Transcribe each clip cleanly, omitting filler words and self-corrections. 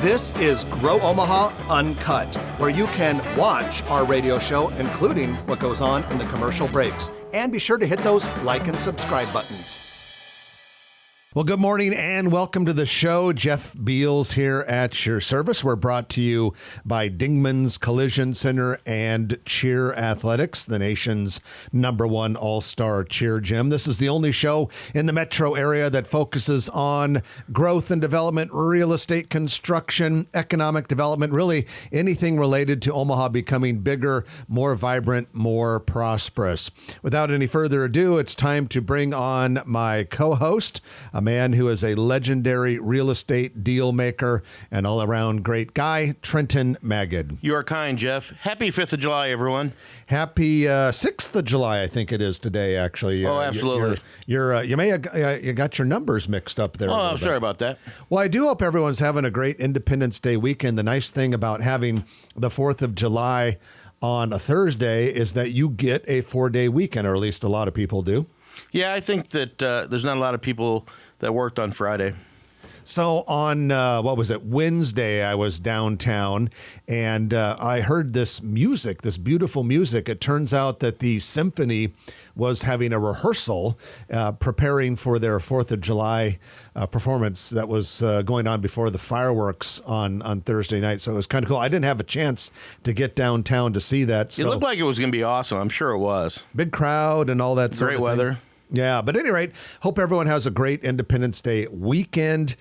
This is Grow Omaha Uncut, where you can watch our radio show, including what goes on in the commercial breaks. And be sure to hit those like and subscribe buttons. Well, good morning and welcome to the show. Jeff Beals here at your service. We're brought to you by Dingman's Collision Center and Cheer Athletics, the nation's #1 all-star cheer gym. This is the only show in the metro area that focuses on growth and development, real estate construction, economic development, really anything related to Omaha becoming bigger, more vibrant, more prosperous. Without any further ado, it's time to bring on my co-host, a man who is a legendary real estate deal maker and all-around great guy, Trenton Magid. You are kind, Jeff. Happy 5th of July, everyone. Happy 6th of July, I think it is today, actually. Oh, absolutely. You may have you got your numbers mixed up there. Oh, I'm sorry about that. Well, I do hope everyone's having a great Independence Day weekend. The nice thing about having the 4th of July on a Thursday is that you get a 4-day weekend, or at least a lot of people do. Yeah, I think that there's not a lot of people that worked on Friday. So on, Wednesday, I was downtown and I heard this music, this beautiful music. It turns out that the symphony was having a rehearsal preparing for their 4th of July performance that was going on before the fireworks on Thursday night. So it was kind of cool. I didn't have a chance to get downtown to see that. It looked like it was going to be awesome. I'm sure it was. Big crowd and all that sort of thing. Great weather. Yeah, but at any rate, hope everyone has a great Independence Day weekend.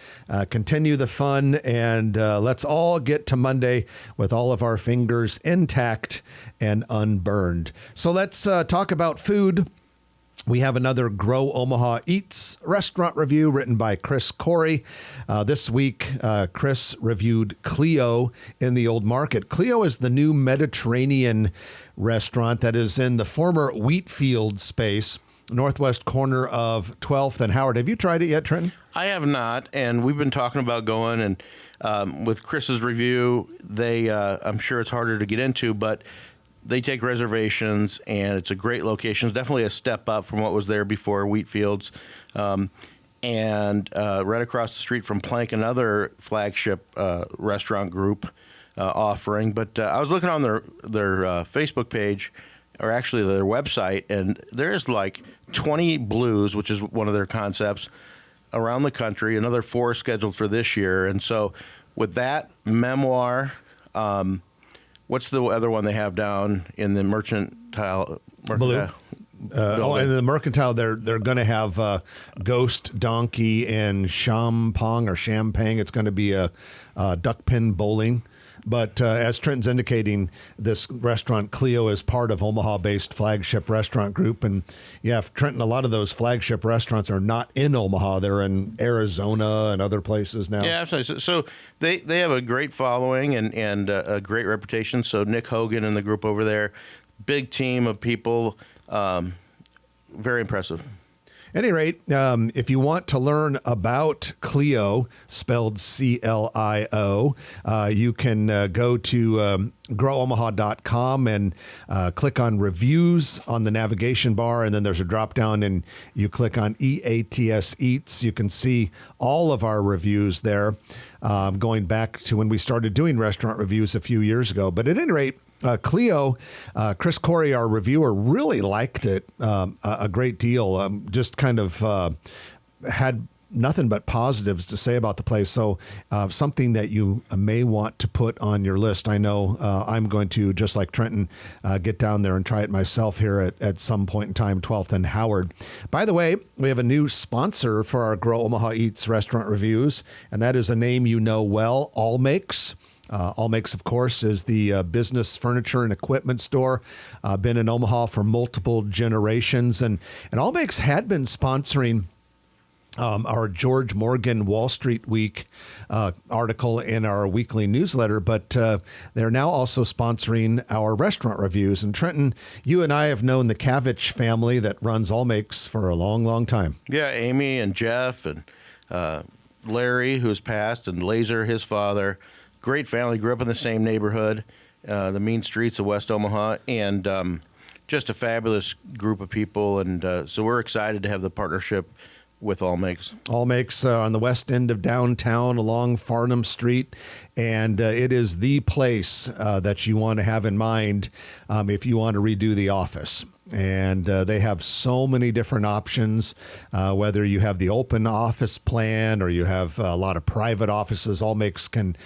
Continue the fun, and let's all get to Monday with all of our fingers intact and unburned. So let's talk about food. We have another Grow Omaha Eats restaurant review written by Chris Corey. This week, Chris reviewed Cleo in the Old Market. Cleo is the new Mediterranean restaurant that is in the former Wheatfield space, northwest corner of 12th and Howard. Have you tried it yet, Trenton? I have not, and we've been talking about going, and with Chris's review, I'm sure it's harder to get into, but they take reservations, and it's a great location. It's definitely a step up from what was there before, Wheatfields, and right across the street from Plank, another flagship restaurant group offering. But I was looking on their Facebook page, or actually their website, and there's like 20 blues, which is one of their concepts, around the country, another 4 scheduled for this year. And so with that, Memoir, what's the other one they have down in the Mercantile? Blue. And the Mercantile, they're going to have Ghost Donkey and Champagne. It's going to be a duck pin bowling. But as Trenton's indicating, this restaurant, Cleo, is part of Omaha-based flagship restaurant group. And yeah, Trenton, a lot of those flagship restaurants are not in Omaha. They're in Arizona and other places now. Yeah, absolutely. So they have a great following and a great reputation. So Nick Hogan and the group over there, big team of people, very impressive. At any rate, if you want to learn about Cleo, spelled CLIO, you can go to growomaha.com and click on reviews on the navigation bar, and then there's a drop down and you click on EATS Eats. You can see all of our reviews there, going back to when we started doing restaurant reviews a few years ago. But at any rate, Cleo, Chris Corey, our reviewer, really liked it a great deal. Just kind of had nothing but positives to say about the place. So something that you may want to put on your list. I know I'm going to, just like Trenton, get down there and try it myself here at some point in time, 12th and Howard. By the way, we have a new sponsor for our Grow Omaha Eats restaurant reviews, and that is a name you know well, All Makes. All Makes, of course, is the business furniture and equipment store. Been in Omaha for multiple generations. And All Makes had been sponsoring our George Morgan Wall Street Week article in our weekly newsletter, but they're now also sponsoring our restaurant reviews. And Trenton, you and I have known the Kavich family that runs All Makes for a long, long time. Yeah, Amy and Jeff and Larry, who's passed, and Laser, his father. Great family, grew up in the same neighborhood, the mean streets of West Omaha, and just a fabulous group of people. And so we're excited to have the partnership with All Makes. All Makes on the west end of downtown along Farnham Street. And it is the place that you want to have in mind if you want to redo the office. And they have so many different options, whether you have the open office plan or you have a lot of private offices. All Makes can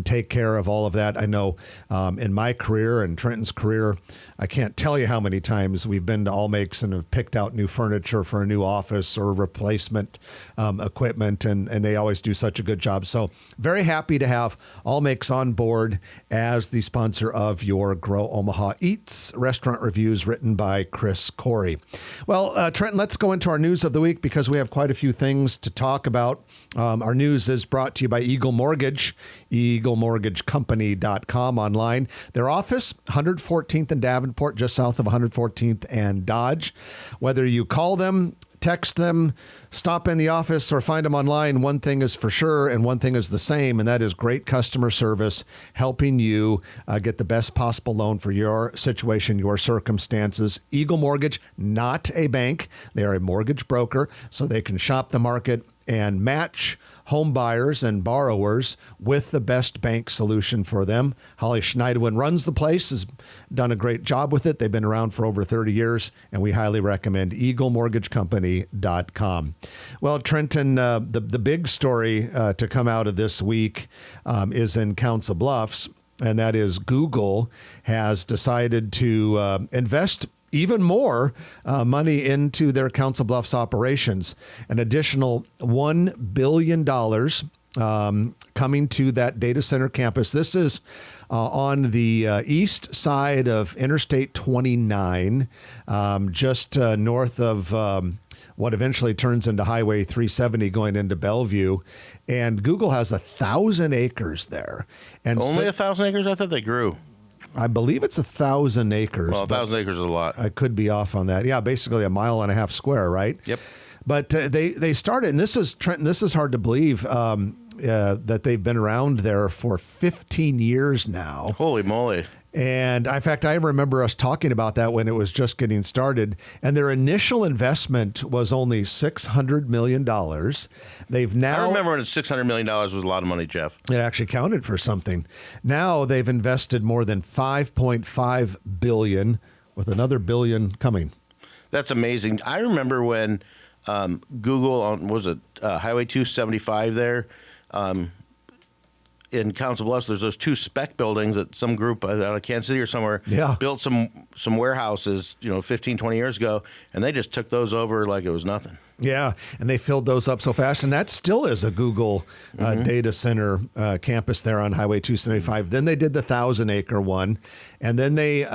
take care of all of that. I know in my career and Trenton's career, I can't tell you how many times we've been to All Makes and have picked out new furniture for a new office or replacement equipment, and they always do such a good job. So very happy to have All Makes on board as the sponsor of your Grow Omaha Eats restaurant reviews written by Chris Corey. Well, Trenton, let's go into our news of the week because we have quite a few things to talk about. Our news is brought to you by Eagle Mortgage, eaglemortgagecompany.com online. Their office, 114th and Davenport, just south of 114th and Dodge. Whether you call them, text them, stop in the office, or find them online, one thing is for sure and one thing is the same, and that is great customer service, helping you get the best possible loan for your situation, your circumstances. Eagle Mortgage, not a bank. They are a mortgage broker, so they can shop the market and match home buyers and borrowers with the best bank solution for them. Holly Schneidewin runs the place, has done a great job with it. They've been around for over 30 years, and we highly recommend eaglemortgagecompany.com. Well, Trenton, the big story to come out of this week is in Council Bluffs, and that is Google has decided to invest even more money into their Council Bluffs operations. An additional $1 billion coming to that data center campus. This is on the east side of Interstate 29, just north of what eventually turns into Highway 370 going into Bellevue. And Google has 1,000 acres there. And Only 1,000 acres? I thought they grew. I believe it's 1,000 acres. Well, 1,000 acres is a lot. I could be off on that. Yeah, basically 1.5 miles square, right? Yep. But they started, and this is Trenton. This is hard to believe that they've been around there for 15 years now. Holy moly! And in fact, I remember us talking about that when it was just getting started. And their initial investment was only $600 million. They've now. I remember when $600 million was a lot of money, Jeff. It actually counted for something. Now they've invested more than $5.5 billion, with another billion coming. That's amazing. I remember when Google on Highway 275 there. In Council Bluffs, there's those two spec buildings that some group out of Kansas City or somewhere built some warehouses, 15, 20 years ago, and they just took those over like it was nothing. Yeah, and they filled those up so fast, and that still is a Google data center campus there on Highway 275. Then they did the 1,000-acre one, and then they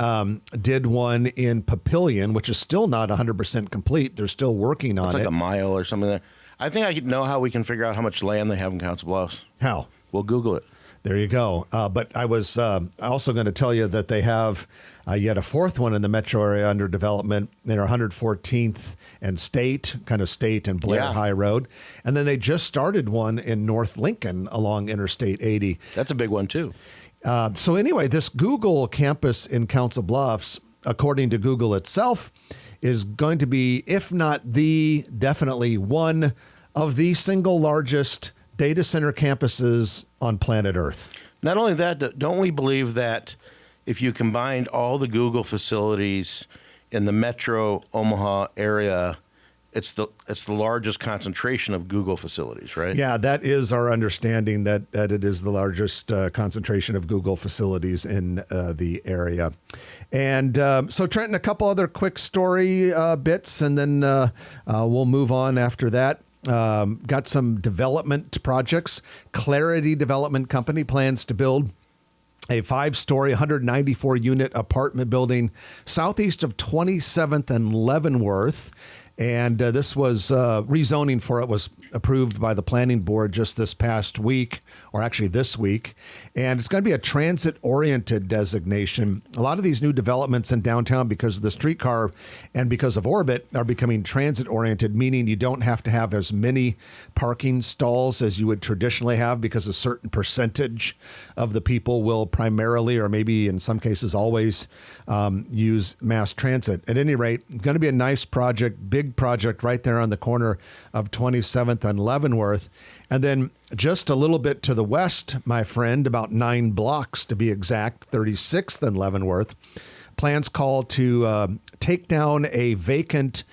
did one in Papillion, which is still not 100% complete. They're still working on it. It's like a mile or something there. I think I know how we can figure out how much land they have in Council Bluffs. How? We'll Google it. There you go. But I was also going to tell you that they have yet a fourth one in the metro area under development. They're 114th and State and Blair High Road. And then they just started one in North Lincoln along Interstate 80. That's a big one, too. So anyway, this Google campus in Council Bluffs, according to Google itself, is going to be, if not the, definitely one of the single largest data center campuses on planet Earth. Not only that, don't we believe that if you combined all the Google facilities in the metro Omaha area, it's the largest concentration of Google facilities, right? Yeah, that is our understanding, that it is the largest concentration of Google facilities in the area. And so, Trenton, a couple other quick story bits, and then we'll move on after that. Got some development projects. Clarity Development Company plans to build a 5-story, 194-unit apartment building southeast of 27th and Leavenworth. And this was rezoning for it was approved by the planning board just this past week, or actually this week. And it's going to be a transit-oriented designation. A lot of these new developments in downtown, because of the streetcar and because of Orbit, are becoming transit-oriented, meaning you don't have to have as many parking stalls as you would traditionally have, because a certain percentage of the people will primarily, or maybe in some cases always, use mass transit. At any rate, going to be a nice project, big big project right there on the corner of 27th and Leavenworth. And then just a little bit to the west, my friend, about 9 blocks to be exact, 36th and Leavenworth. Plans call to take down a vacant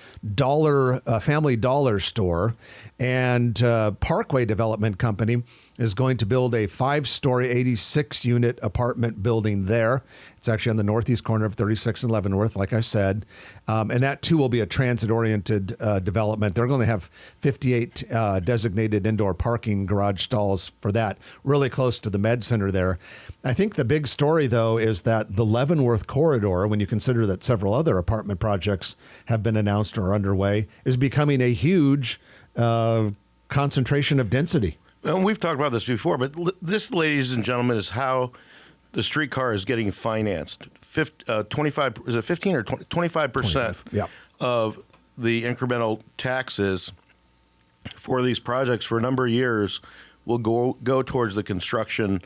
Family Dollar store, and Parkway Development Company is going to build a 5-story, 86-unit apartment building there. It's actually on the northeast corner of 36th and Leavenworth, like I said. And that, too, will be a transit-oriented development. They're going to have 58 designated indoor parking garage stalls for that, really close to the Med Center there. I think the big story, though, is that the Leavenworth corridor, when you consider that several other apartment projects have been announced or are underway, is becoming a huge concentration of density. And we've talked about this before, but this, ladies and gentlemen, is how the streetcar is getting financed. 25, is it 15 or 25% yeah. of the incremental taxes for these projects for a number of years will go towards the construction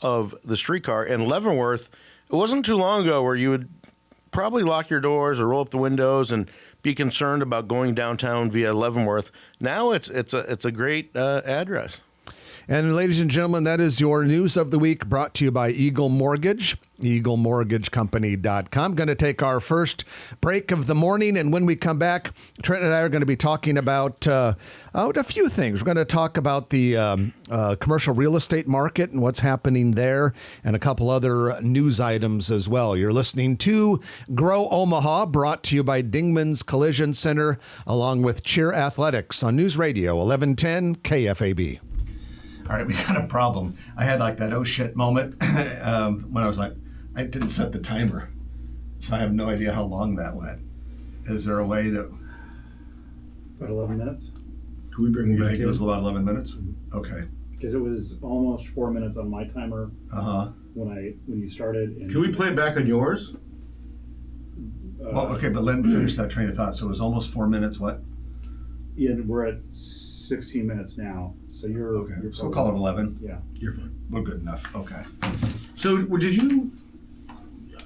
of the streetcar. And Leavenworth, it wasn't too long ago where you would probably lock your doors or roll up the windows and be concerned about going downtown via Leavenworth. Now it's a great address. And ladies and gentlemen, that is your news of the week, brought to you by Eagle Mortgage, EagleMortgageCompany.com. Going to take our first break of the morning, and when we come back, Trent and I are going to be talking about a few things. We're going to talk about the commercial real estate market and what's happening there, and a couple other news items as well. You're listening to Grow Omaha, brought to you by Dingman's Collision Center, along with Cheer Athletics on News Radio 1110 KFAB. All right, we got a problem. I had like that oh shit moment when I was like, I didn't set the timer. So I have no idea how long that went. Is there a way that... About 11 minutes. Can we bring it back? It was about 11 minutes? Okay. Because it was almost 4 minutes on my timer when you started. And Can we play it back on yours? Well, okay, but let me finish that train of thought. So it was almost 4 minutes, what? Yeah, we're at 16 minutes now. So you're... Okay, so we'll call it 11. Yeah. You're fine. We're good enough. Okay. So did you...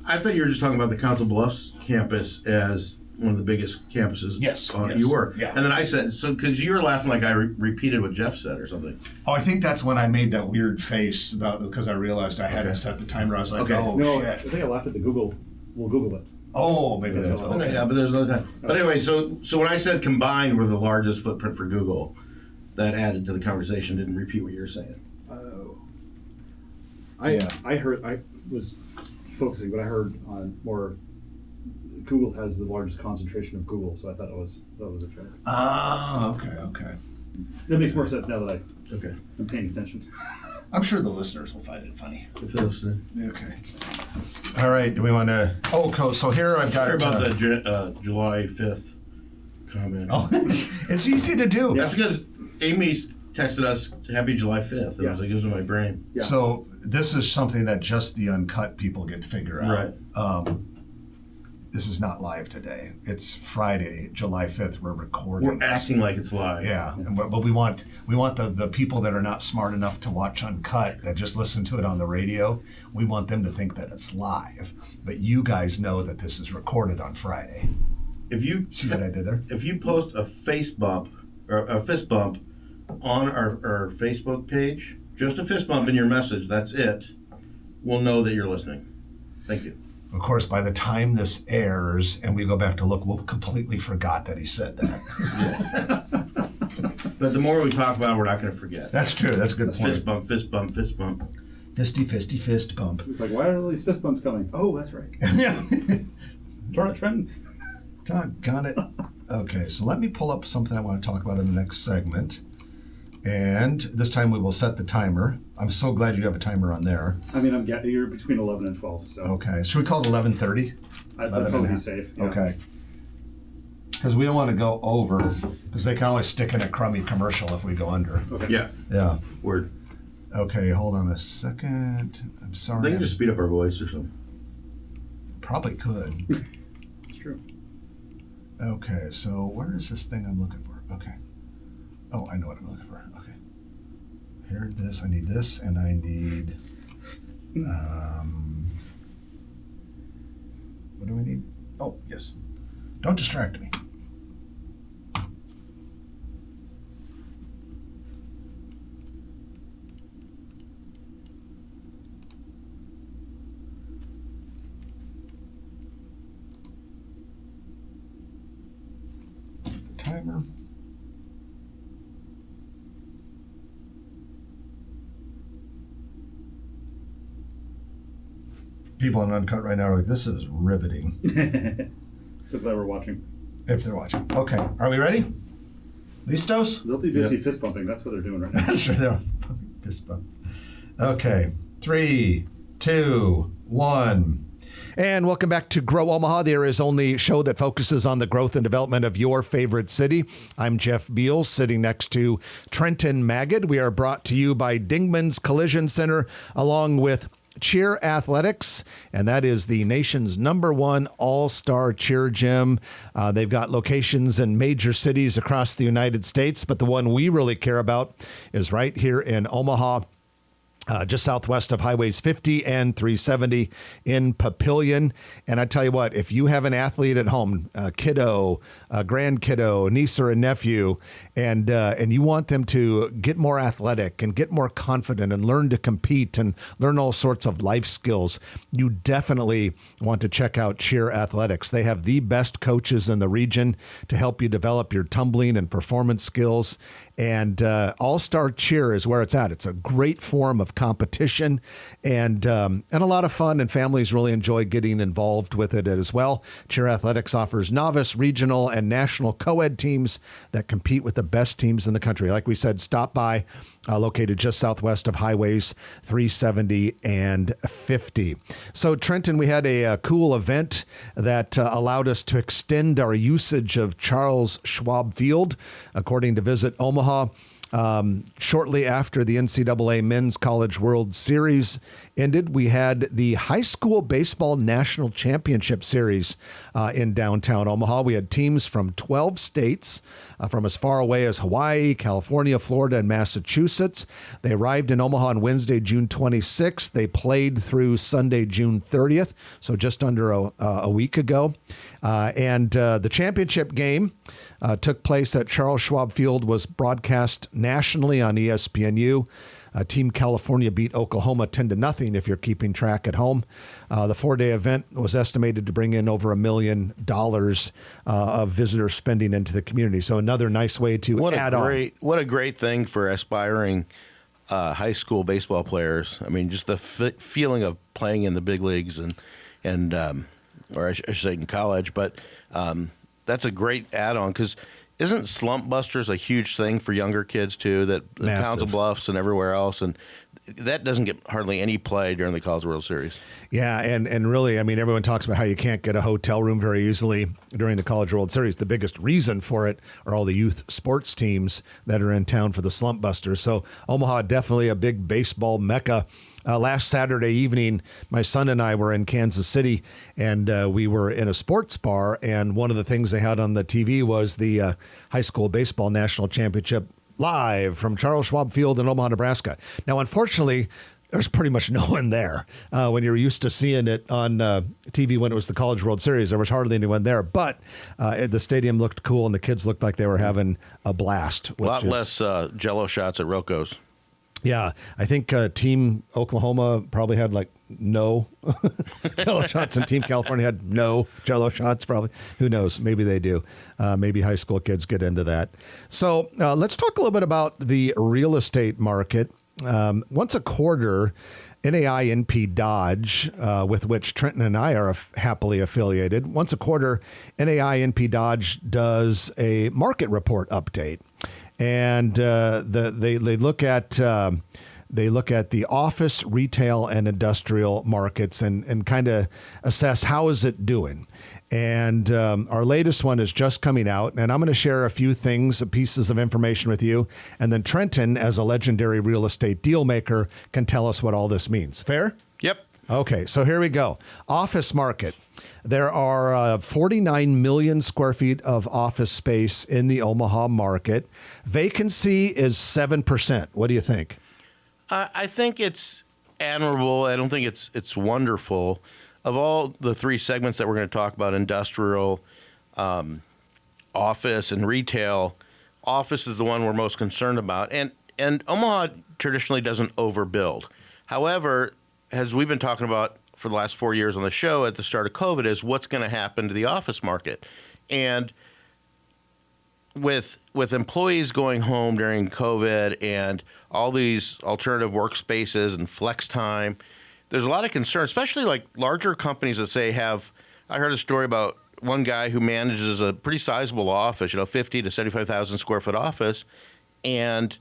I thought you were just talking about the Council Bluffs campus as one of the biggest campuses. Yes. You were. Yeah. And then I said, so because you were laughing like I repeated what Jeff said or something. Oh, I think that's when I made that weird face because I realized I hadn't set the timer. I was like, oh, No, shit. I think I laughed at the Google. We'll Google it. Oh, maybe that's Okay. okay. Yeah, but there's another time. But anyway, so when I said combined we're the largest footprint for Google, that added to the conversation, didn't repeat what you were saying. I heard, I was focusing, but I heard on more, Google has the largest concentration of Google, so I thought that was a trick. Ah, okay. That makes more sense now that Okay. I'm paying attention. I'm sure the listeners will find it funny. If they're listening. Okay. All right. Do we want to? Oh, cool. So here I've got Sorry about the July 5th comment. Oh, it's easy to do. That's because Amy texted us Happy July 5th. It was like, it was in my brain. Yeah. So this is something that just the Uncut people get to figure out. Right. This is not live today. It's Friday, July 5th. We're recording. We're acting like it's live. Yeah, but we want the people that are not smart enough to watch Uncut, that just listen to it on the radio. We want them to think that it's live. But you guys know that this is recorded on Friday. If you See what I did there? If you post a face bump or a fist bump on our Facebook page, just a fist bump in your message, that's it, we'll know that you're listening. Thank you. Of course, by the time this airs and we go back to look, we'll completely forgot that he said that. But the more we talk about it, we're not going to forget. That's true. That's a good point. Fist bump, fist bump, fist bump. Fisty, fist bump. It's like, why are all these fist bumps coming? Oh, that's right. Yeah. Darn it, Trenton. Doggone it. Okay, so let me pull up something I want to talk about in the next segment. And this time we will set the timer. I'm so glad you have a timer on there. I mean, you're between 11 and 12, so. Okay, should we call it 11:30? I'd probably be safe. Yeah. Okay. Because we don't want to go over, because they can always stick in a crummy commercial if we go under. Okay. Yeah. Yeah. Word. Okay, hold on a second. I'm sorry. They can just speed up our voice or something. Probably could. It's true. Okay, so where is this thing I'm looking for? Okay. Oh, I know what I'm looking for. Okay. Here, this. I need this, and I need. What do we need? Oh, yes. Don't distract me. timer. People on Uncut right now are like, this is riveting. So glad we're watching. If they're watching. Okay. Are we ready? Listos? They'll be busy fist bumping. That's what they're doing right now. That's right. They're fist bump. Okay. 3, 2, 1. And welcome back to Grow Omaha. There is only show that focuses on the growth and development of your favorite city. I'm Jeff Beals, sitting next to Trenton Magid. We are brought to you by Dingman's Collision Center, along with Cheer Athletics, and that is the nation's #1 all-star cheer gym. They've got locations in major cities across the United States, but the one we really care about is right here in Omaha, just southwest of highways 50 and 370 in Papillion. And I tell you what, if you have an athlete at home, a kiddo, a grandkiddo, niece or a nephew, and you want them to get more athletic and get more confident and learn to compete and learn all sorts of life skills, you definitely want to check out Cheer Athletics. They have the best coaches in the region to help you develop your tumbling and performance skills. And All-Star Cheer is where it's at. It's a great form of competition and a lot of fun, and families really enjoy getting involved with it as well. Cheer Athletics offers novice, regional, and national co-ed teams that compete with the best teams in the country. Like we said, stop by, located just southwest of highways 370 and 50. So, Trenton, we had a cool event that allowed us to extend our usage of Charles Schwab Field, according to Visit Omaha. Shortly after the NCAA Men's College World Series ended, we had the High School Baseball National Championship Series in downtown Omaha. We had teams from 12 states, from as far away as Hawaii, California, Florida, and Massachusetts. They arrived in Omaha on Wednesday, June 26th. They played through Sunday, June 30th, so just under a week ago. And the championship game took place at Charles Schwab Field, was broadcast nationally on ESPNU. Team California beat Oklahoma 10-0 if you're keeping track at home. The 4-day event was estimated to bring in over $1 million of visitor spending into the community. So another nice way to add on. What a great thing for aspiring high school baseball players. I mean, just the feeling of playing in the big leagues and or I should say in college, but that's a great add-on because isn't Slump Busters a huge thing for younger kids too? That Council Bluffs and everywhere else, and that doesn't get hardly any play during the College World Series. Yeah, and really, I mean, everyone talks about how you can't get a hotel room very easily during the College World Series. The biggest reason for it are all the youth sports teams that are in town for the Slump Busters. So Omaha, definitely a big baseball mecca. Last Saturday evening, my son and I were in Kansas City, and we were in a sports bar, and one of the things they had on the TV was the High School Baseball National Championship live from Charles Schwab Field in Omaha, Nebraska. Now, unfortunately, there's pretty much no one there. When you're used to seeing it on TV when it was the College World Series, there was hardly anyone there. But the stadium looked cool, and the kids looked like they were having a blast. A lot less Jell-O shots at Rocco's. Yeah, I think Team Oklahoma probably had like no Jell-O shots, and Team California had no Jell-O shots probably. Who knows? Maybe they do. Maybe high school kids get into that. So let's talk a little bit about the real estate market. Once a quarter, NAI-NP Dodge, with which Trenton and I are happily affiliated, once a quarter, NAI-NP Dodge does a market report update. And they look at the office, retail, and industrial markets and kind of assess how is it doing. And our latest one is just coming out, and I'm going to share a few things, pieces of information with you. And then Trenton, as a legendary real estate deal maker, can tell us what all this means. Fair? Yep. Okay, so here we go. Office market. There are 49 million square feet of office space in the Omaha market. Vacancy is 7%. What do you think? I think it's admirable. I don't think it's wonderful. Of all the three segments that we're going to talk about, industrial, office, and retail, office is the one we're most concerned about. And Omaha traditionally doesn't overbuild. However, as we've been talking about for the last 4 years on the show at the start of COVID, is what's going to happen to the office market. And with employees going home during COVID and all these alternative workspaces and flex time, there's a lot of concern, especially like larger companies that say I heard a story about one guy who manages a pretty sizable office, 50 to 75,000 square foot office, and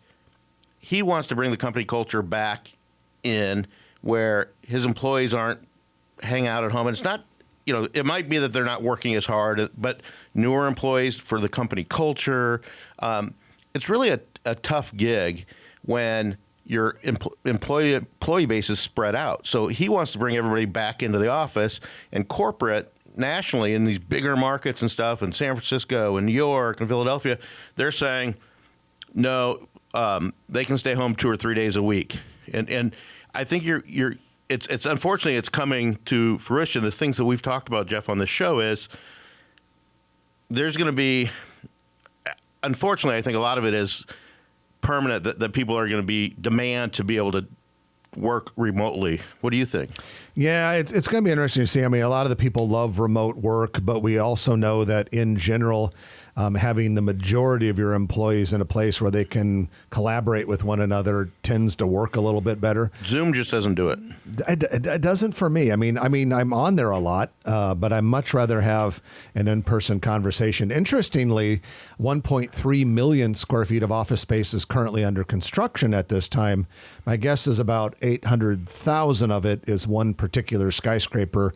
he wants to bring the company culture back in where his employees aren't hang out at home. And it's not, it might be that they're not working as hard, but newer employees for the company culture. It's really a tough gig when your employee base is spread out. So he wants to bring everybody back into the office, and corporate nationally in these bigger markets and stuff in San Francisco and New York and Philadelphia, they're saying, no, they can stay home 2 or 3 days a week. And I think it's unfortunately it's coming to fruition. The things that we've talked about, Jeff, on this show is there's going to be, unfortunately, I think a lot of it is permanent, that people are going to demand to be able to work remotely. What do you think? Yeah, it's going to be interesting to see. I mean, a lot of the people love remote work, but we also know that in general, having the majority of your employees in a place where they can collaborate with one another tends to work a little bit better. Zoom just doesn't do it. It doesn't for me. I mean, I'm on there a lot, but I much rather have an in-person conversation. Interestingly, 1.3 million square feet of office space is currently under construction at this time. My guess is about 800,000 of it is one particular skyscraper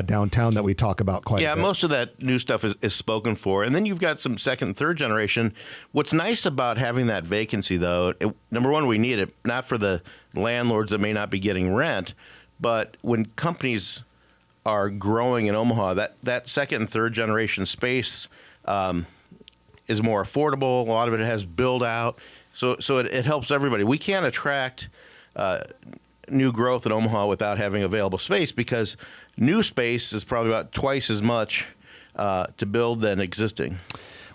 downtown that we talk about quite a bit. Yeah, most of that new stuff is spoken for. And then you've got some second and third generation. What's nice about having that vacancy, though, number one, we need it, not for the landlords that may not be getting rent, but when companies are growing in Omaha, that second and third generation space is more affordable. A lot of it has build out. So it helps everybody. We can't attract new growth in Omaha without having available space, because new space is probably about twice as much to build than existing.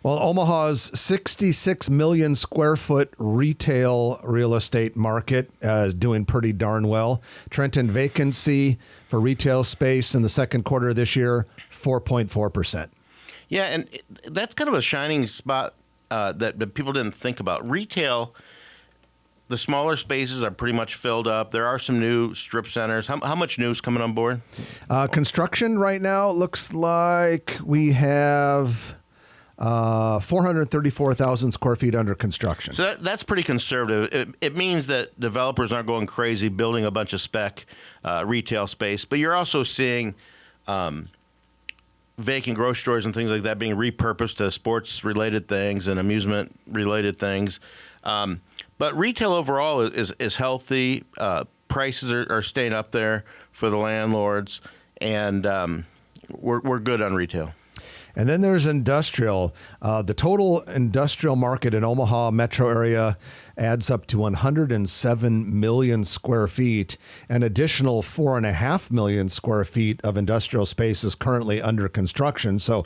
Well, Omaha's 66 million square foot retail real estate market is doing pretty darn well. Trenton vacancy for retail space in the second quarter of this year, 4.4%. Yeah, and that's kind of a shining spot that people didn't think about. Retail, the smaller spaces are pretty much filled up. There are some new strip centers. How much new is coming on board? Construction right now looks like we have 434,000 square feet under construction. So that's pretty conservative. It means that developers aren't going crazy building a bunch of spec retail space, but you're also seeing vacant grocery stores and things like that being repurposed to sports-related things and amusement-related things. But retail overall is healthy. Prices are staying up there for the landlords, and we're good on retail. And then there's industrial. The total industrial market in Omaha metro area adds up to 107 million square feet. An additional 4.5 million square feet of industrial space is currently under construction, so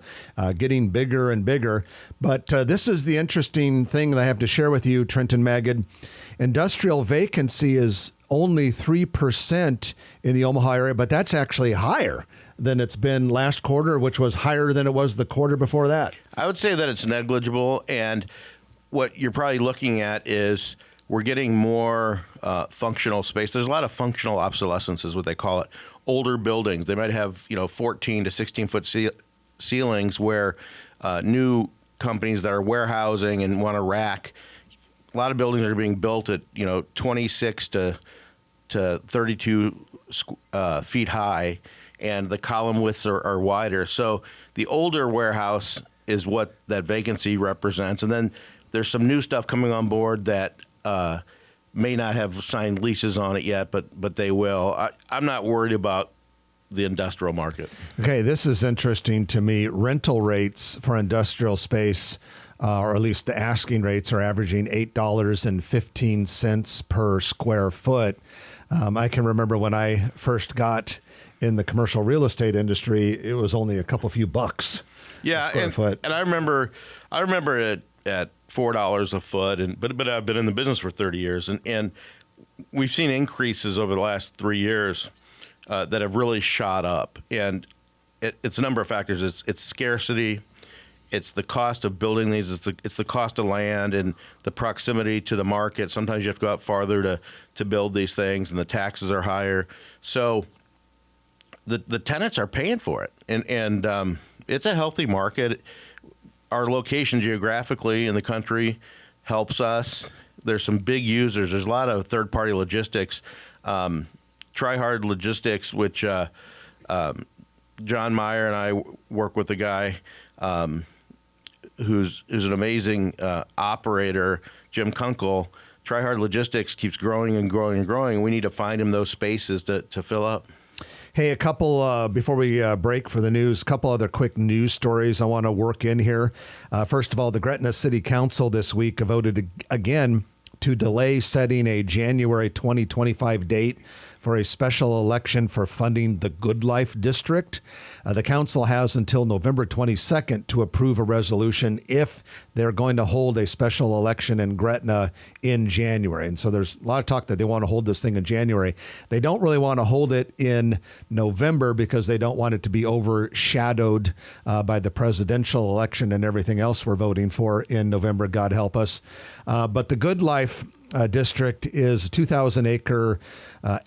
getting bigger and bigger. But this is the interesting thing that I have to share with you, Trenton Magid. Industrial vacancy is only 3% in the Omaha area, but that's actually higher than it's been last quarter, which was higher than it was the quarter before that. I would say that it's negligible, and what you're probably looking at is we're getting more functional space. There's a lot of functional obsolescence is what they call it. Older buildings, they might have 14 to 16 foot ceilings where new companies that are warehousing and want to rack. A lot of buildings are being built at 26 to 32 feet high, and the column widths are wider. So the older warehouse is what that vacancy represents. And then there's some new stuff coming on board that may not have signed leases on it yet, but they will. I'm not worried about the industrial market. Okay, this is interesting to me. Rental rates for industrial space, or at least the asking rates, are averaging $8.15 per square foot. I can remember when I first got in the commercial real estate industry, it was only a couple few bucks. Yeah, a square foot. And I remember it at $4 a foot, but I've been in the business for 30 years, and we've seen increases over the last 3 years that have really shot up, and it's a number of factors. It's scarcity, It's the cost of building these. It's the cost of land and the proximity to the market. Sometimes you have to go out farther to build these things, and the taxes are higher. So the tenants are paying for it, and it's a healthy market. Our location geographically in the country helps us. There's some big users. There's a lot of third-party logistics. Try Hard Logistics, which John Meyer and I work with a guy who's an amazing operator, Jim Kunkel. Try Hard Logistics keeps growing and growing and growing. We need to find him those spaces to fill up. Hey, a couple, before we break for the news, a couple other quick news stories I want to work in here. First of all, the Gretna City Council this week voted again to delay setting a January 2025 date for a special election for funding the Good Life District. The council has until November 22nd to approve a resolution if they're going to hold a special election in Gretna in January. And so there's a lot of talk that they want to hold this thing in January. They don't really want to hold it in November because they don't want it to be overshadowed by the presidential election and everything else we're voting for in November, God help us. But the Good Life district is a 2,000-acre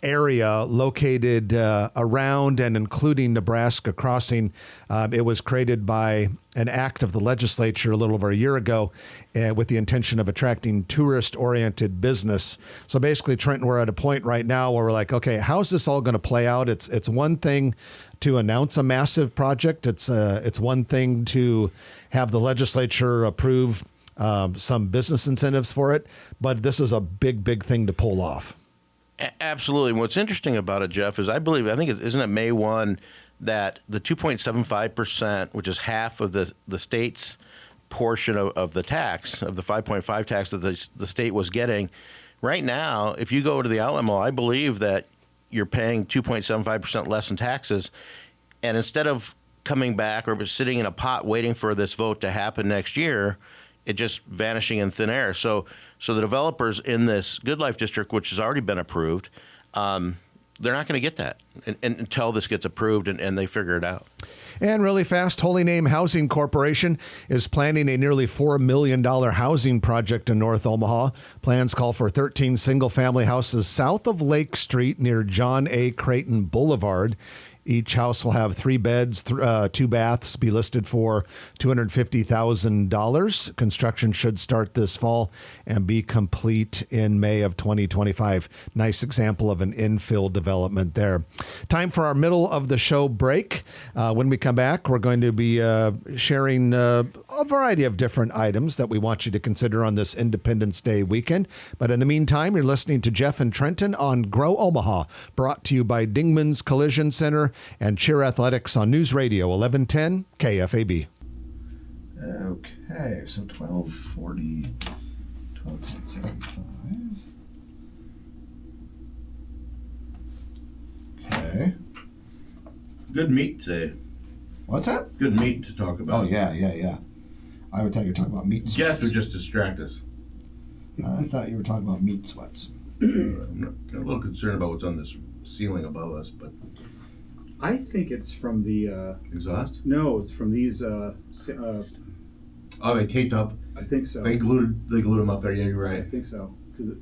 area located around and including Nebraska Crossing. It was created by an act of the legislature a little over a year ago with the intention of attracting tourist-oriented business. So basically, Trenton, we're at a point right now where we're like, okay, how's this all going to play out? It's one thing to announce a massive project. It's one thing to have the legislature approve some business incentives for it, but this is a big thing to pull off. Absolutely. What's interesting about it, Jeff, is isn't it May 1 that the 2.75%, which is half of the state's portion of the tax, of the 5.5 tax that the state was getting, right now, if you go to the outlet mall, I believe that you're paying 2.75% less in taxes, and instead of coming back or sitting in a pot waiting for this vote to happen next year, it just vanishing in thin air. So the developers in this Good Life District, which has already been approved, they're not going to get that until this gets approved and they figure it out. And really fast, Holy Name Housing Corporation is planning a nearly $4 million housing project in North Omaha. Plans call for 13 single-family houses south of Lake Street near John A. Creighton Boulevard. Each house will have 3 beds, 2 baths, be listed for $250,000. Construction should start this fall and be complete in May of 2025. Nice example of an infill development there. Time for our middle of the show break. When we come back, we're going to be sharing a variety of different items that we want you to consider on this Independence Day weekend. But in the meantime, you're listening to Jeff and Trenton on Grow Omaha, brought to you by Dingman's Collision Center and Cheer Athletics on News Radio 1110 KFAB. Okay, so 1240, 12.75. Okay. Good meat today. What's that? Good meat to talk about. Oh, yeah. I would thought you were talking about meat sweats. Guests would just distract us. I thought you were talking about meat sweats. I'm a little concerned about what's on this ceiling above us, but I think it's from the exhaust? No, it's from these. Oh, they taped up. I think so. They glued them up there. Yeah, you're I right. think so. Because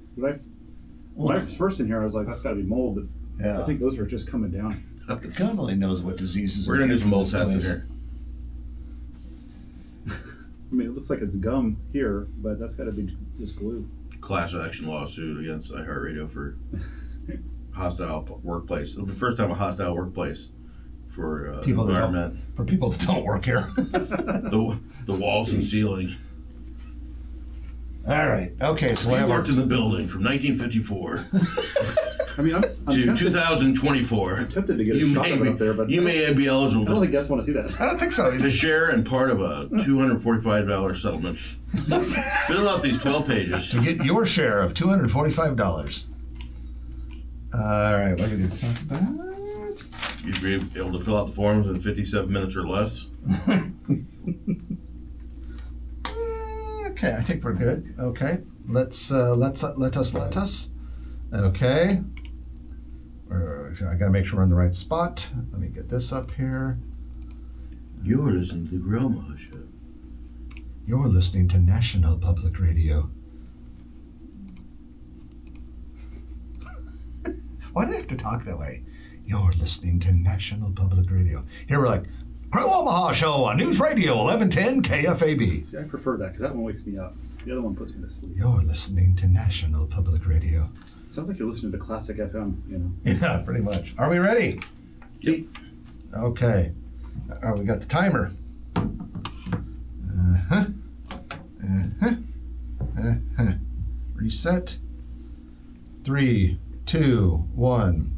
when I was first in here, I was like, that's got to be mold. But Yeah. I think those are just coming down. God only knows what diseases. We're gonna do some mold tests in here. I mean, it looks like it's gum here, but that's got to be just glue. Class action lawsuit against iHeartRadio for hostile workplace. It'll be the first time a hostile workplace for People that environment. For people that don't work here. The walls and ceiling. All right. Okay. So I worked in the building from 1954 I mean, I'm to tempted, 2024. I'm tempted to get a shot of it up there, but you may be eligible I don't to think guests want to see that. I don't think so. the share and part of a $245 settlement. Fill out these 12 pages. To get your share of $245. All right. What do we do? Talk about? You'd be able to fill out the forms in 57 minutes or less. Okay, I think we're good. Okay, let us. Okay, I gotta make sure we're in the right spot. Let me get this up here. You're listening to the Grow Omaha Show. You're listening to National Public Radio. Why do I have to talk that way? You're listening to National Public Radio. Here we're like, Grow Omaha Show on News Radio 1110 KFAB. See, I prefer that because that one wakes me up. The other one puts me to sleep. You're listening to National Public Radio. It sounds like you're listening to classic FM, you know. Yeah, pretty much. Are we ready? Yep. Okay. We got the timer. Reset. 3, 2, 1.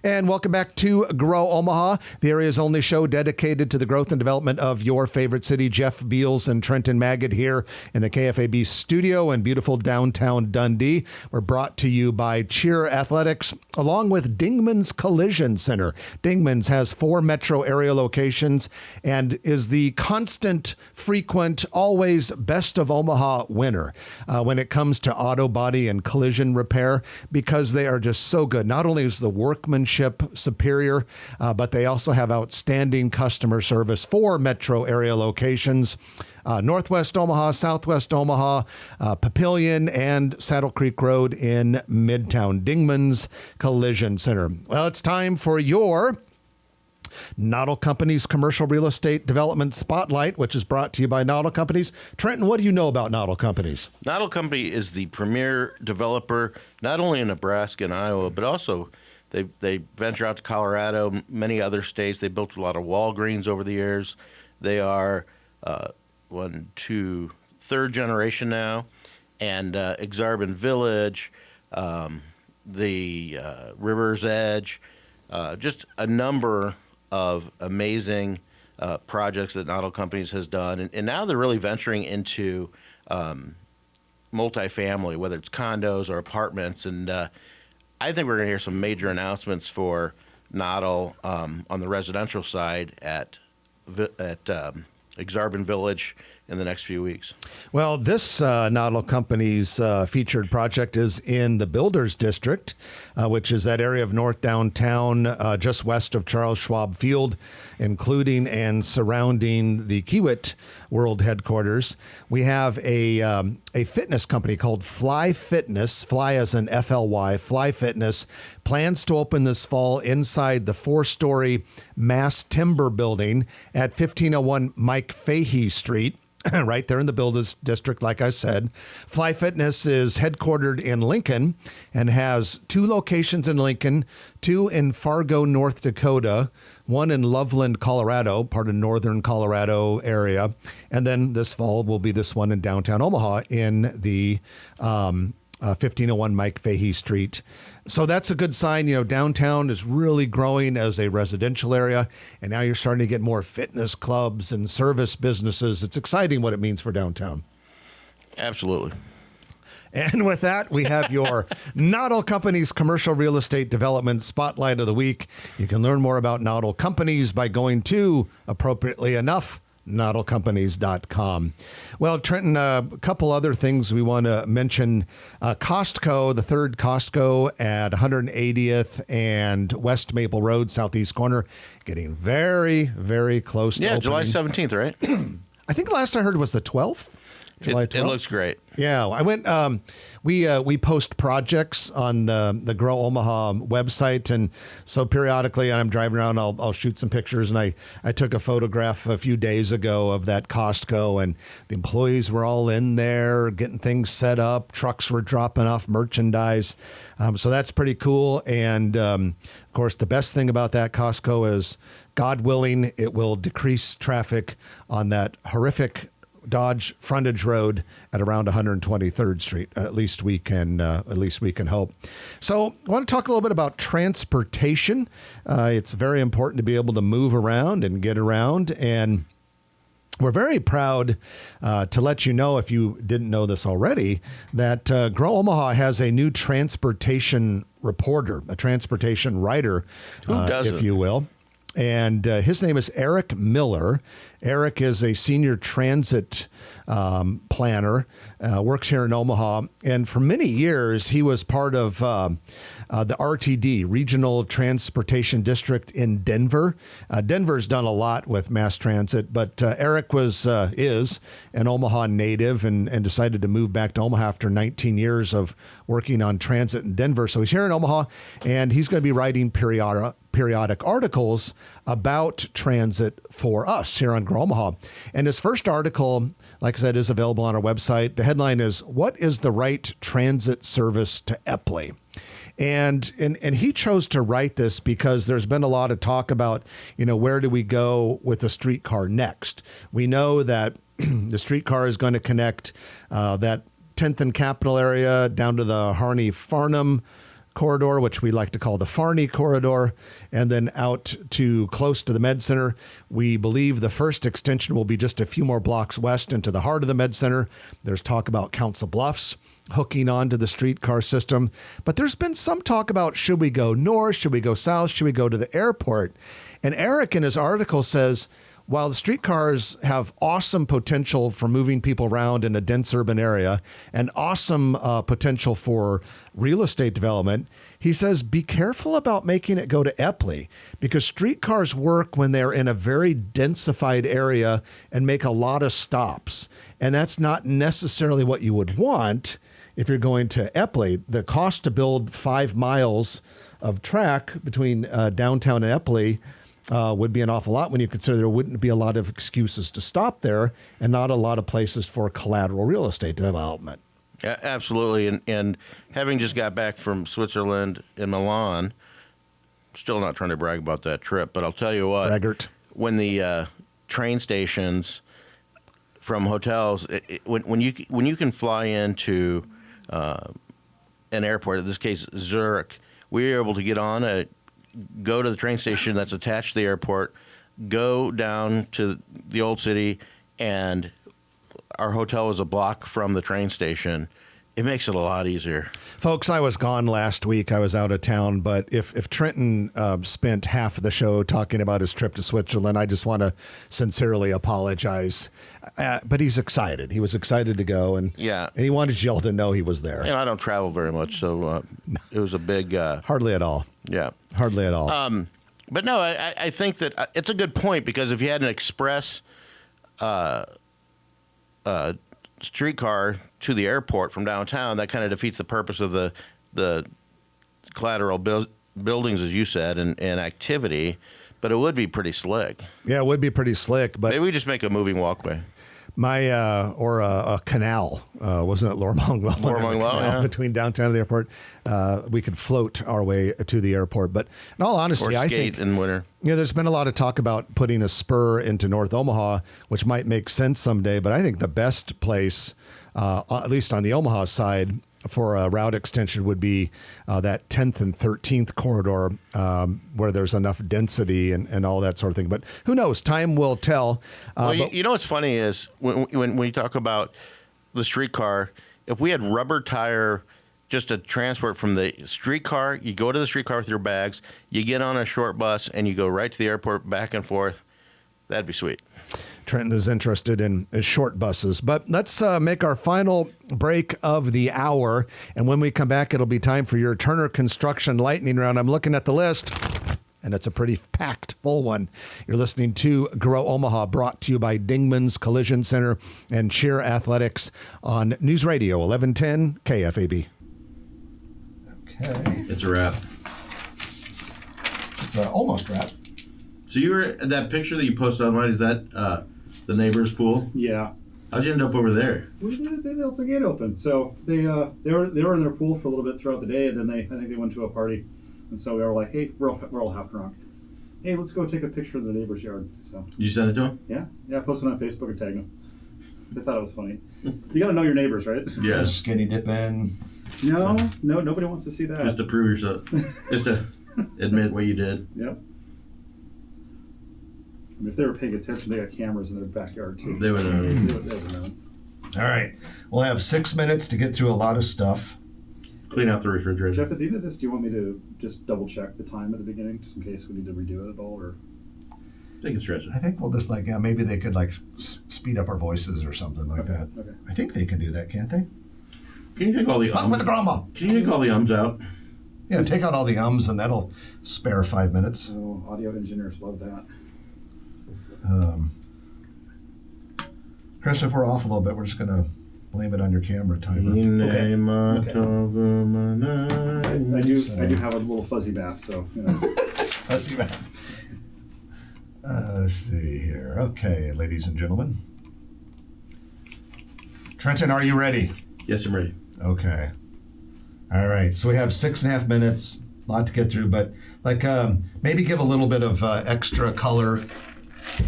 And welcome back to Grow Omaha, the area's only show dedicated to the growth and development of your favorite city. Jeff Beals and Trenton Magid here in the KFAB studio in beautiful downtown Dundee. We're brought to you by Cheer Athletics, along with Dingman's Collision Center. Dingman's has 4 metro area locations and is the constant, frequent, always best of Omaha winner when it comes to auto body and collision repair, because they are just so good. Not only is the workmanship superior, but they also have outstanding customer service. 4 metro area locations: Northwest Omaha, Southwest Omaha, Papillion, and Saddle Creek Road in Midtown. Dingman's Collision Center. Well, it's time for your Noddle Companies Commercial Real Estate Development Spotlight, which is brought to you by Noddle Companies. Trenton, what do you know about Noddle Companies? Noddle Company is the premier developer, not only in Nebraska and Iowa, but also they venture out to Colorado, many other states. They built a lot of Walgreens over the years. They are third generation now, and Exarban Village, the River's Edge, just a number of amazing projects that Noddle Companies has done. And now they're really venturing into multifamily, whether it's condos or apartments. And I think we're going to hear some major announcements for Noddle on the residential side at Exarban Village in the next few weeks. Well, this Noddle Company's featured project is in the Builders District, which is that area of North Downtown, just west of Charles Schwab Field, including and surrounding the Kiewit World Headquarters. We have a fitness company called Fly Fitness, Fly as in F-L-Y, Fly Fitness, plans to open this fall inside the 4-story mass timber building at 1501 Mike Fahey Street. Right there in the Builders District, like I said. Fly Fitness is headquartered in Lincoln and has 2 locations in Lincoln, 2 in Fargo, North Dakota, 1 in Loveland, Colorado, part of northern Colorado area. And then this fall will be this one in downtown Omaha in the 1501 Mike Fahey Street. So that's a good sign. You know, downtown is really growing as a residential area, and now you're starting to get more fitness clubs and service businesses. It's exciting what it means for downtown. Absolutely. And with that, we have your Noddle Companies Commercial Real Estate Development Spotlight of the Week. You can learn more about Noddle Companies by going to, appropriately enough, noddlecompanies.com. Well, Trenton, a couple other things we want to mention. Costco, the third Costco at 180th and West Maple Road, southeast corner, getting very, very close to opening. July 17th, right? I think last I heard was the 12th. July 12th. It looks great. Yeah, I went. We post projects on the Grow Omaha website, and so periodically, and I'm driving around, I'll shoot some pictures. And I took a photograph a few days ago of that Costco, and the employees were all in there getting things set up. Trucks were dropping off merchandise, so that's pretty cool. And of course, the best thing about that Costco is, God willing, it will decrease traffic on that horrific Dodge frontage road at around 123rd Street. At least we can hope. So I want to talk a little bit about transportation. It's very important to be able to move around and get around, and we're very proud to let you know, if you didn't know this already, that Grow Omaha has a new transportation reporter, a transportation writer, if you will. And his name is Eric Miller, Eric is a senior transit planner, works here in Omaha, and for many years he was part of the RTD, Regional Transportation District in Denver. Denver's done a lot with mass transit, but Eric is an Omaha native and decided to move back to Omaha after 19 years of working on transit in Denver. So he's here in Omaha, and he's going to be writing periodic articles about transit for us here on Grow Omaha. And his first article, like I said, is available on our website. The headline is, "What is the right transit service to Epley?" And he chose to write this because there's been a lot of talk about, where do we go with the streetcar next? We know that the streetcar is going to connect that 10th and Capitol area down to the Harney-Farnham corridor, which we like to call the Farney corridor, and then out to close to the Med Center. We believe the first extension will be just a few more blocks west into the heart of the Med Center. There's talk about Council Bluffs hooking onto the streetcar system. But there's been some talk about, should we go north? Should we go south? Should we go to the airport? And Eric in his article says, while the streetcars have awesome potential for moving people around in a dense urban area and awesome potential for real estate development, he says, be careful about making it go to Epley, because streetcars work when they're in a very densified area and make a lot of stops. And that's not necessarily what you would want if you're going to Epley. The cost to build 5 miles of track between downtown and Epley would be an awful lot when you consider there wouldn't be a lot of excuses to stop there and not a lot of places for collateral real estate development. Yeah, absolutely. And having just got back from Switzerland and Milan, still not trying to brag about that trip, but I'll tell you what, Braggart. When the train stations from hotels, when you can fly into an airport, in this case Zurich, we were able to go to the train station that's attached to the airport, go down to the old city, and our hotel was a block from the train station. It makes it a lot easier. Folks, I was gone last week. I was out of town, but if Trenton spent half of the show talking about his trip to Switzerland, I just want to sincerely apologize. But he's excited. He was excited to go, and he wanted y'all to know he was there. And I don't travel very much, so it was a big... hardly at all. Yeah. Hardly at all. But no, I think that it's a good point, because if you had an express streetcar to the airport from downtown, that kind of defeats the purpose of the collateral buildings, as you said, and activity. But it would be pretty slick. Yeah, it would be pretty slick. But maybe we just make a moving walkway. Or a canal, wasn't it Lormont Low, between downtown and the airport. We could float our way to the airport. But in all honesty, I think... Or skate in winter. There's been a lot of talk about putting a spur into North Omaha, which might make sense someday. But I think the best place, at least on the Omaha side, for a route extension would be that 10th and 13th corridor, where there's enough density and all that sort of thing. But who knows? Time will tell. Well, you know what's funny is when we talk about the streetcar, if we had rubber tire just to transport from the streetcar, you go to the streetcar with your bags, you get on a short bus, and you go right to the airport, back and forth, that'd be sweet. Trenton is interested in short buses. But let's make our final break of the hour. And when we come back, it'll be time for your Turner Construction Lightning Round. I'm looking at the list, and it's a pretty packed full one. You're listening to Grow Omaha, brought to you by Dingman's Collision Center and Cheer Athletics on News Radio 1110 KFAB. Okay. It's a wrap. It's almost wrap. So you were that picture that you posted online. Is that the neighbor's pool? Yeah. How'd you end up over there? They left the gate open, so they were in their pool for a little bit throughout the day, and then I think they went to a party, and so we were like, hey, we're all half drunk. Hey, let's go take a picture of the neighbor's yard. So. Did you send it to them? Yeah. I posted it on Facebook and tagged them. They thought it was funny. You got to know your neighbors, right? Yes. Skinny dipping. No, nobody wants to see that. Just to prove yourself. Just to admit what you did. Yep. I mean, if they were paying attention, they got cameras in their backyard too. They would have known. They would have known. All right. We'll have 6 minutes to get through a lot of stuff. Clean out the refrigerator. Jeff, at the end of this, do you want me to just double check the time at the beginning, just in case we need to redo it at all, or? They can stretch it. I think we'll just maybe they could speed up our voices or something like that. Okay. I think they can do that, can't they? Can you take all the grandma. Can you take all the ums out? Yeah, take out all the ums and that'll spare 5 minutes. So audio engineers love that. Chris, if we're off a little bit, we're just gonna blame it on your camera timer. Okay. Okay. I do have a little fuzzy bath, so you know. Let's see here. Okay, ladies and gentlemen. Trenton, are you ready? Yes, I'm ready. Okay. All right. So we have 6.5 minutes, a lot to get through, but maybe give a little bit of extra color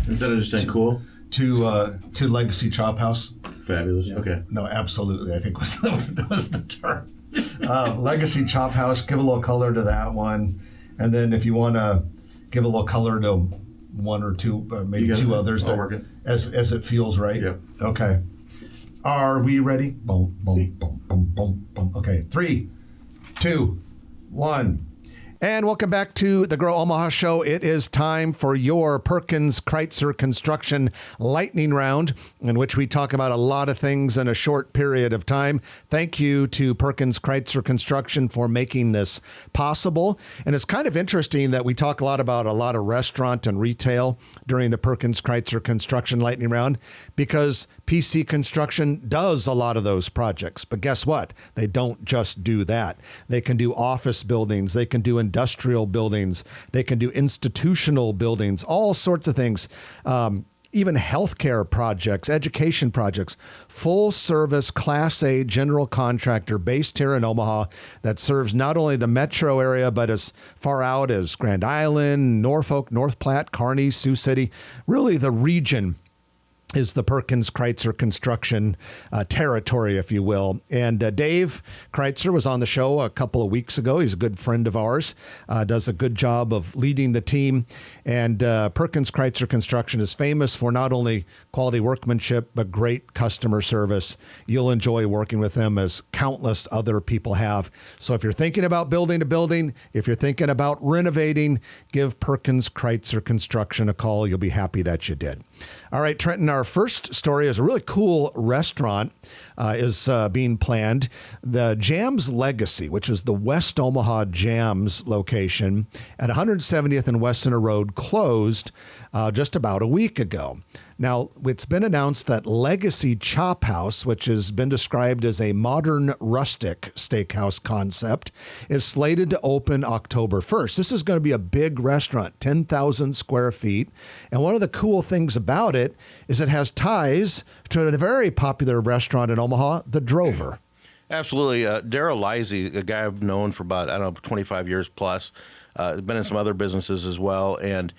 Instead of just saying cool. to Legacy Chop House. Fabulous. Yeah. Okay. No, absolutely. I think was the term. Legacy Chop House. Give a little color to that one, and then if you want to give a little color to one or two, maybe two others I'll work it. as it feels right. Yep. Okay. Are we ready? Boom, boom, boom, boom, boom, boom. Okay. 3, 2, 1. And welcome back to the Grow Omaha Show. It is time for your Perkins Kreitzer Construction Lightning Round, in which we talk about a lot of things in a short period of time. Thank you to Perkins Kreitzer Construction for making this possible. And it's kind of interesting that we talk a lot about a lot of restaurant and retail during the Perkins Kreitzer Construction Lightning Round, because PC Construction does a lot of those projects. But guess what? They don't just do that. They can do office buildings. They can do industrial buildings. They can do institutional buildings, all sorts of things. Even healthcare projects, education projects, full service Class A general contractor based here in Omaha that serves not only the metro area, but as far out as Grand Island, Norfolk, North Platte, Kearney, Sioux City, really the region is the Perkins Kreitzer Construction territory, if you will. And Dave Kreitzer was on the show a couple of weeks ago. He's a good friend of ours, does a good job of leading the team. And Perkins Kreitzer Construction is famous for not only quality workmanship, but great customer service. You'll enjoy working with them as countless other people have. So if you're thinking about building a building, if you're thinking about renovating, give Perkins Kreitzer Construction a call. You'll be happy that you did. All right, Trenton, our first story is a really cool restaurant is being planned. The Jams Legacy, which is the West Omaha Jams location at 170th and West Center Road, closed just about a week ago. Now, it's been announced that Legacy Chop House, which has been described as a modern rustic steakhouse concept, is slated to open October 1st. This is going to be a big restaurant, 10,000 square feet. And one of the cool things about it is it has ties to a very popular restaurant in Omaha, the Drover. Absolutely. Daryl Lisey, a guy I've known for about, 25 years plus, been in some other businesses as well. And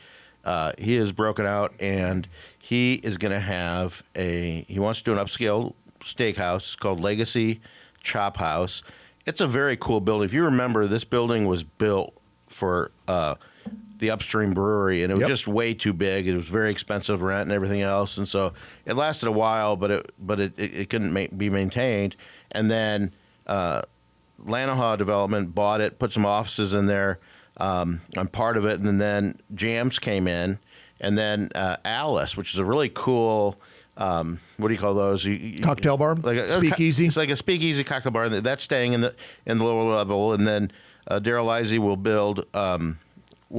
he has broken out, and he is going to have he wants to do an upscale steakhouse called Legacy Chop House. It's a very cool building. If you remember, this building was built for the Upstream Brewery, and it was just way too big. It was very expensive rent and everything else, and so it lasted a while, but it couldn't be maintained. And then Lanahaw Development bought it, put some offices in there on part of it, and then Jams came in, and then Alice, which is a really cool, what do you call those? Cocktail bar? Like speakeasy? It's like a speakeasy cocktail bar. That's staying in the lower level, and then Daryl Lisey will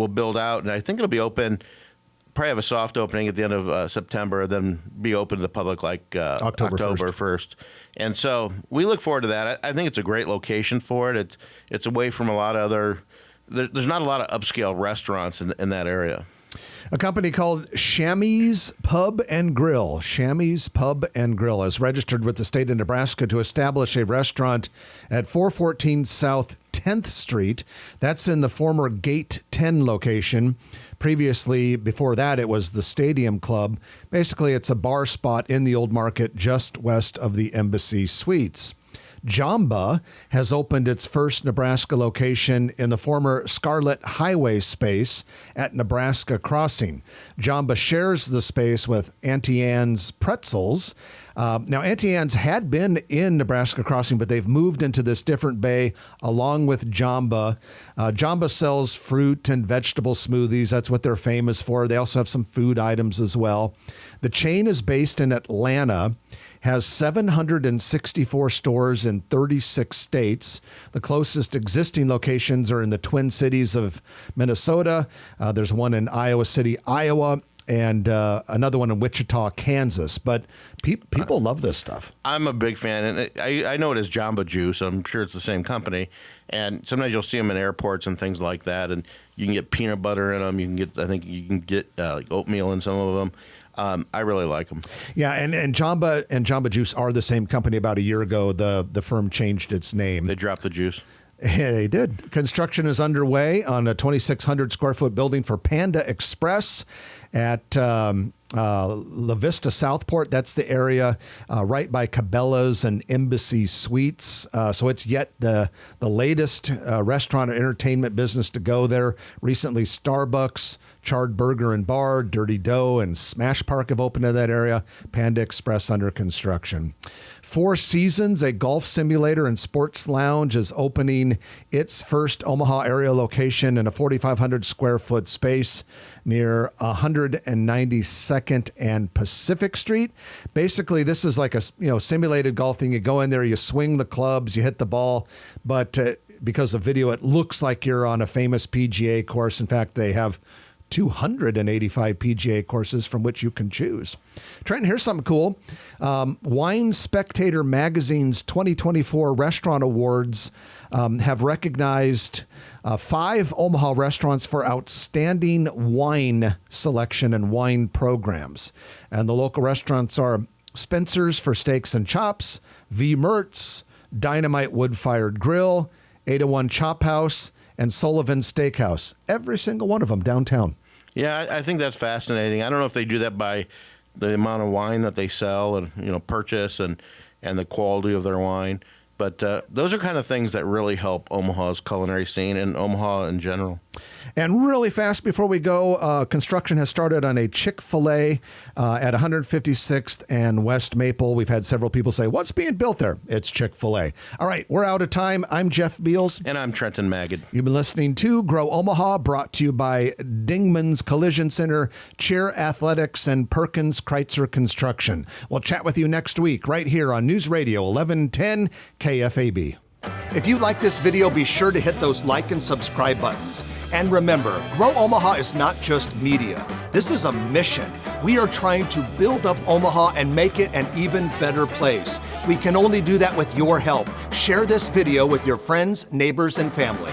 build out, and I think it'll be open. Probably have a soft opening at the end of September, then be open to the public like October 1st. And so we look forward to that. I think it's a great location for it. It's away from a lot of other. There's not a lot of upscale restaurants in that area. A company called Chamois Pub and Grill. Chamois Pub and Grill is registered with the state of Nebraska to establish a restaurant at 414 South 10th Street. That's in the former Gate 10 location. Previously, before that, it was the Stadium Club. Basically, it's a bar spot in the Old Market just west of the Embassy Suites. Jamba has opened its first Nebraska location in the former Scarlet Highway space at Nebraska Crossing. Jamba shares the space with Auntie Anne's Pretzels. Now, Auntie Anne's had been in Nebraska Crossing, but they've moved into this different bay along with Jamba. Jamba sells fruit and vegetable smoothies. That's what they're famous for. They also have some food items as well. The chain is based in Atlanta, has 764 stores in 36 states. The closest existing locations are in the Twin Cities of Minnesota. There's one in Iowa City, Iowa, and another one in Wichita, Kansas. But people love this stuff. I'm a big fan, and I know it as Jamba Juice. I'm sure it's the same company. And sometimes you'll see them in airports and things like that, and you can get peanut butter in them. I think you can get like oatmeal in some of them. I really like them. Yeah, and Jamba and Jamba Juice are the same company. About a year ago, the firm changed its name. They dropped the juice. Yeah, they did. Construction is underway on a 2,600 square foot building for Panda Express at La Vista Southport. That's the area right by Cabela's and Embassy Suites. So it's yet the latest restaurant and entertainment business to go there. Recently, Starbucks, Charred Burger and Bar, Dirty Dough, and Smash Park have opened in that area. Panda Express under construction. Four Seasons, a golf simulator and sports lounge, is opening its first Omaha area location in a 4,500 square foot space near 192nd and Pacific Street. Basically, this is like a simulated golf thing. You go in there, you swing the clubs, you hit the ball, but because of video, it looks like you're on a famous PGA course. In fact, they have 285 PGA courses from which you can choose. Trent, here's something cool. Wine Spectator Magazine's 2024 Restaurant Awards have recognized 5 Omaha restaurants for outstanding wine selection and wine programs. And the local restaurants are Spencer's for Steaks and Chops, V. Mertz, Dynamite Wood-Fired Grill, 801 Chop House, and Sullivan's Steakhouse. Every single one of them downtown. Yeah, I think that's fascinating. I don't know if they do that by the amount of wine that they sell and purchase and the quality of their wine. But those are kind of things that really help Omaha's culinary scene and Omaha in general. And really fast before we go, construction has started on a Chick-fil-A at 156th and West Maple. We've had several people say, what's being built there? It's Chick-fil-A. All right, we're out of time. I'm Jeff Beals. And I'm Trenton Magid. You've been listening to Grow Omaha, brought to you by Dingman's Collision Center, Cheer Athletics, and Perkins Kreitzer Construction. We'll chat with you next week right here on News Radio 1110 KFAB. If you like this video, be sure to hit those like and subscribe buttons. And remember, Grow Omaha is not just media. This is a mission. We are trying to build up Omaha and make it an even better place. We can only do that with your help. Share this video with your friends, neighbors, and family.